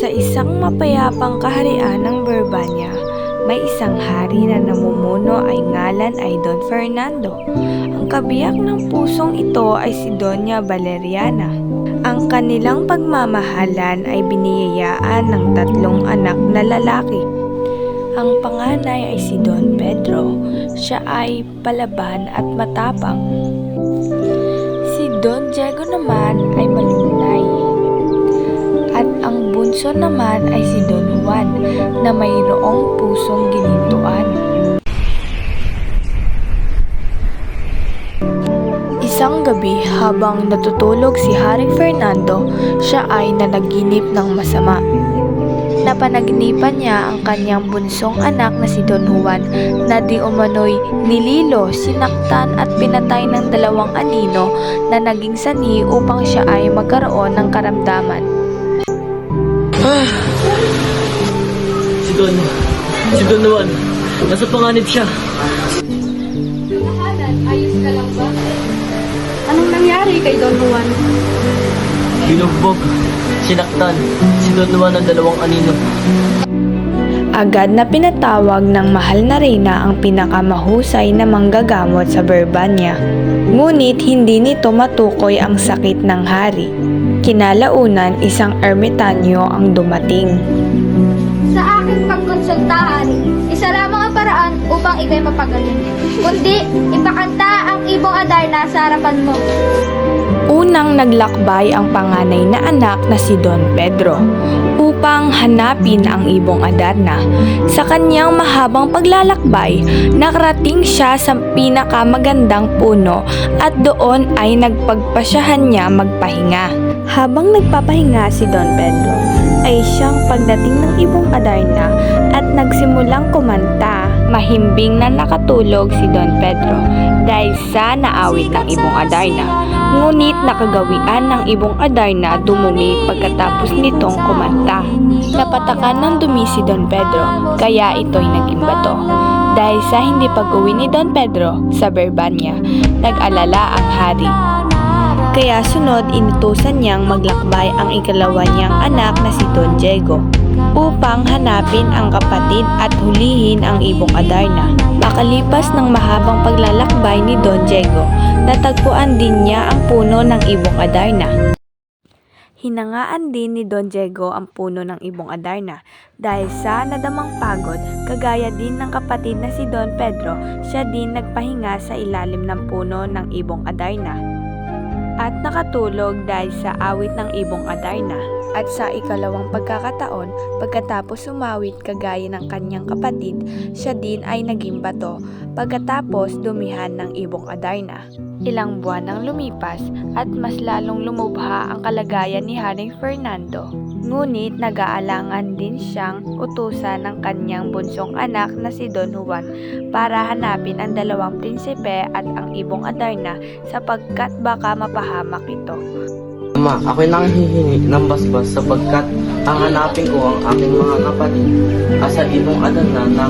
Sa isang mapayapang kaharian ng Brabania, may isang hari na namumuno ay ngalan ay Don Fernando. Ang kabiyak ng pusong ito ay si Doña Valeriana. Ang kanilang pagmamahalan ay biniyayaan ng 3 anak na lalaki. Ang panganay ay si Don Pedro. Siya ay palaban at matapang. Si Don Diego naman ay malunay. At ang bunso naman ay si Don Juan na mayroong pusong ginintuan. Isang gabi habang natutulog si Haring Fernando, siya ay nanaginip ng masama. Napanaginipan niya ang kanyang bunsong anak na si Don Juan na di umano'y nililo, sinaktan at pinatay ng 2 anino na naging sanhi upang siya ay magkaroon ng karamdaman. Si Don Juan, nasa panganib siya. Ayos ka lang ba? Anong nangyari kay Don Juan? Binugbog, sinaktan, si Don Juan ng 2 anino. Agad na pinatawag ng mahal na reyna ang pinakamahusay na manggagamot sa Brabania. Ngunit hindi nito matukoy ang sakit ng hari. Kinalaunan, isang ermitanyo ang dumating. Sa aking pagkonsulta, Hari, isa lamang ang paraan upang ikay mapagaling. Kundi, ipakanta ang ibong Adarna sa harapan mo. Unang naglakbay ang panganay na anak na si Don Pedro upang hanapin ang ibong Adarna. Sa kanyang mahabang paglalakbay, nakarating siya sa pinakamagandang puno at doon ay nagpagpasyahan niya magpahinga. Habang nagpapahinga si Don Pedro, ay siyang pagdating ng ibong Adarna at nagsimulang kumanta. Mahimbing na nakatulog si Don Pedro dahil sa naawit ng ibong Adarna. Ngunit nakagawian ng ibong Adarna dumumi pagkatapos nitong kumanta. Napatakan ng dumi si Don Pedro kaya ito'y naging bato. Dahil sa hindi pag-uwi ni Don Pedro sa Brabania, nag-alala ang hari. Kaya sunod inutusan niyang maglakbay ang ikalawa niyang anak na si Don Diego upang hanapin ang kapatid at hulihin ang ibong Adarna. Makalipas ng mahabang paglalakbay ni Don Diego, natagpuan din niya ang puno ng ibong Adarna. Hinangaan din ni Don Diego ang puno ng ibong Adarna dahil sa nadamang pagod, kagaya din ng kapatid na si Don Pedro, siya din nagpahinga sa ilalim ng puno ng ibong Adarna at nakatulog dahil sa awit ng ibong Adarna. At sa ikalawang pagkakataon, pagkatapos sumawit kagaya ng kanyang kapatid, siya din ay naging bato pagkatapos dumihan ng ibong Adarna. Ilang buwan ang lumipas at mas lalong lumubha ang kalagayan ni Haring Fernando. Ngunit nag-aalangan din siyang utusan ng kanyang bunsong anak na si Don Juan para hanapin ang 2 prinsipe at ang ibong Adarna sapagkat baka mapahamak ito. Ama, ako'y nanghihingi ng basbas sapagkat ang hanapin ko ang aking mga kapatid at sa ibong adan na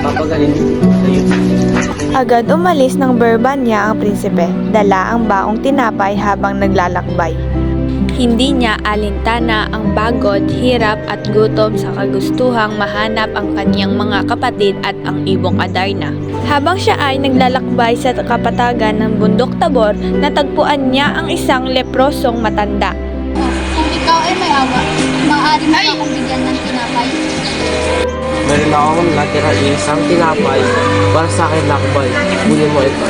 papagaling sa iyo. Agad umalis ng Berbanya ang prinsipe, dala ang baong tinapay habang naglalakbay. Hindi niya alintana ang pagod, hirap at gutom sa kagustuhang mahanap ang kanyang mga kapatid at ang ibong Adarna. Habang siya ay naglalakbay sa kapatagan ng bundok Tabor, natagpuan niya ang isang leprosong matanda. Kung ikaw ay may awa, maaari mo akong bigyan ng tinapay. Meron akong natira isang tinapay para sa akin lakbay. Kunin mo ito.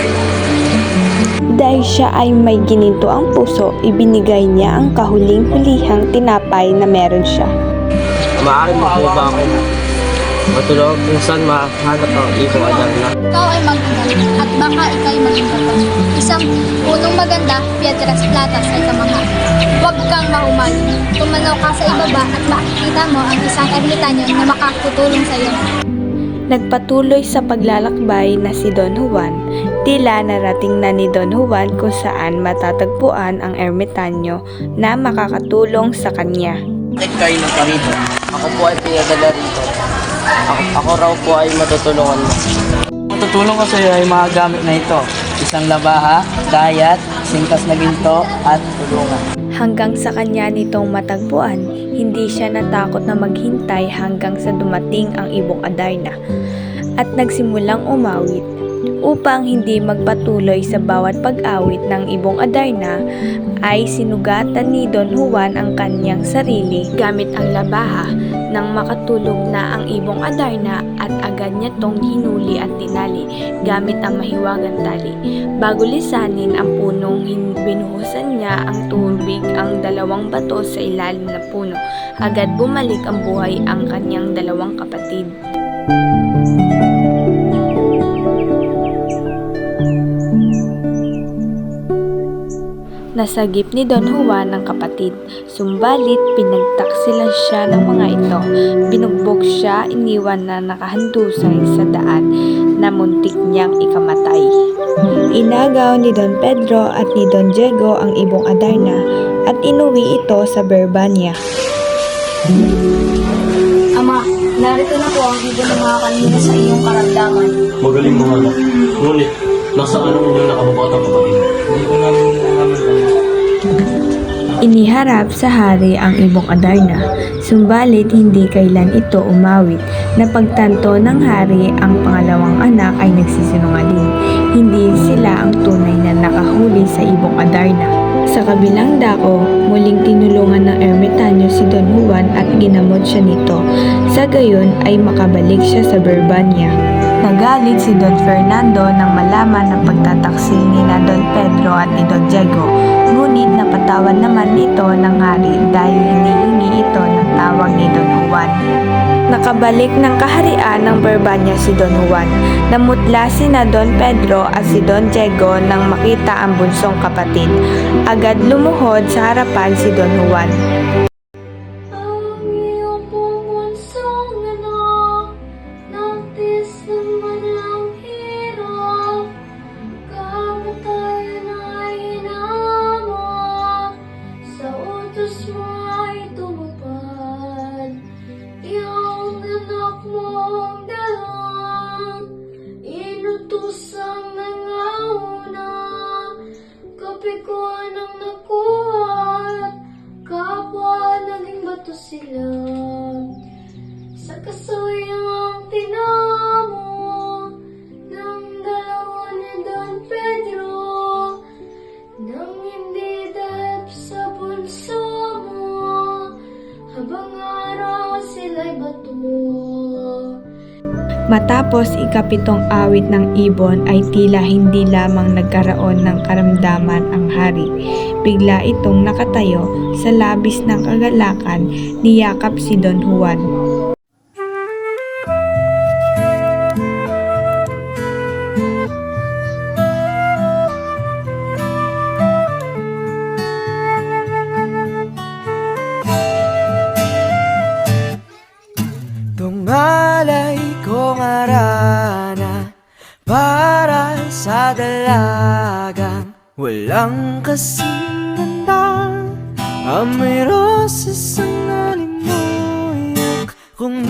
Dahil siya ay may gininto ang puso, ibinigay niya ang kahuling-hulihang tinapay na meron siya. Maaari mo po ba ako matulog kung saan mahanap ang ibong Adarna? Ikaw ay magulang at baka ikaw ay maging kapal. Isang punong maganda, piedras platas ay kamangha. Huwag kang mahumali. Tumanaw ka sa ibaba at makikita mo ang isang ermitanyo na makakutulong sa iyo. Nagpatuloy sa paglalakbay na si Don Juan, tila narating na ni Don Juan kung saan matatagpuan ang ermitanyo na makakatulong sa kanya. Bakit kayo nagparito? Ako po ay pinadala rito. Ako raw po ay matutulungan mo. Matutulong ko sa iyo ay mga gamit na ito. Isang labaha, dayat, singkas na ginto, at tulungan. Hanggang sa kanya nitong matagpuan, hindi siya natakot na maghintay hanggang sa dumating ang ibong Adarna at nagsimulang umawit. Upang hindi magpatuloy sa bawat pag-awit ng ibong Adarna, ay sinugatan ni Don Juan ang kanyang sarili gamit ang labaha nang makatulog na ang ibong Adarna at agad niya tong hinuli at tinali gamit ang mahiwagang tali. Bago lisanin ang punong binuhusan niya ang tubig ang dalawang bato sa ilalim ng puno. Agad bumalik ang buhay ang kanyang dalawang kapatid. Nasagip ni Don Juan ang kapatid, sumbalit pinagtaksilan siya ng mga ito. Binugbog siya, iniwan na nakahandusay sa daan na muntik niyang ikamatay. Inagaw ni Don Pedro at ni Don Diego ang ibong Adarna at inuwi ito sa Berbanya. Ama, narito na po ang ibon ng mga kanina sa iyong karamdaman. Magaling mga anak. Ngunit, nasa anong inyong nakabukat ang kapatid? Hindi ko namin Iniharap sa hari ang ibong Adarna, sumbalit hindi kailan ito umawit. Napagtanto ng hari ang pangalawang anak ay nagsisinungaling. Hindi sila ang tunay na nakahuli sa ibong Adarna. Sa kabilang dako, muling tinulungan ng ermitanyo si Don Juan at ginamot siya nito. Sa gayon ay makabalik siya sa Berbanya. Nagalit si Don Fernando nang malaman ang pagtataksil ni na Don Pedro at ni Don Diego. Ngunit napatawan naman ito ng hari dahil hinihingi ito ng tawag ni Don Juan. Nakabalik ng kaharian ng Berbanya si Don Juan. Namutla sina Don Pedro at si Don Diego nang makita ang bunsong kapatid. Agad lumuhod sa harapan si Don Juan. Ang iyong pumunsong anak, nagtis naman ang hirap, kamatayan ay hinamon, sa utos mo ay tumupad, iyong anak mong dalang, inutusang nangauna, kapikuan ang nakuha, kapwa naging bato sila. Sa kasuyang tinamo ng dalawa ni Don Pedro, nang hindi dahil sa bunso mo, habang araw sila'y bato. Matapos ikapitong awit ng ibon ay tila hindi lamang nagkaroon ng karamdaman ang hari. Bigla itong nakatayo sa labis ng kagalakan, niyakap si Don Juan. Tungalay kong arana para sa dalagang walang kasing ganda. Amoy rosas ang nalimoy kung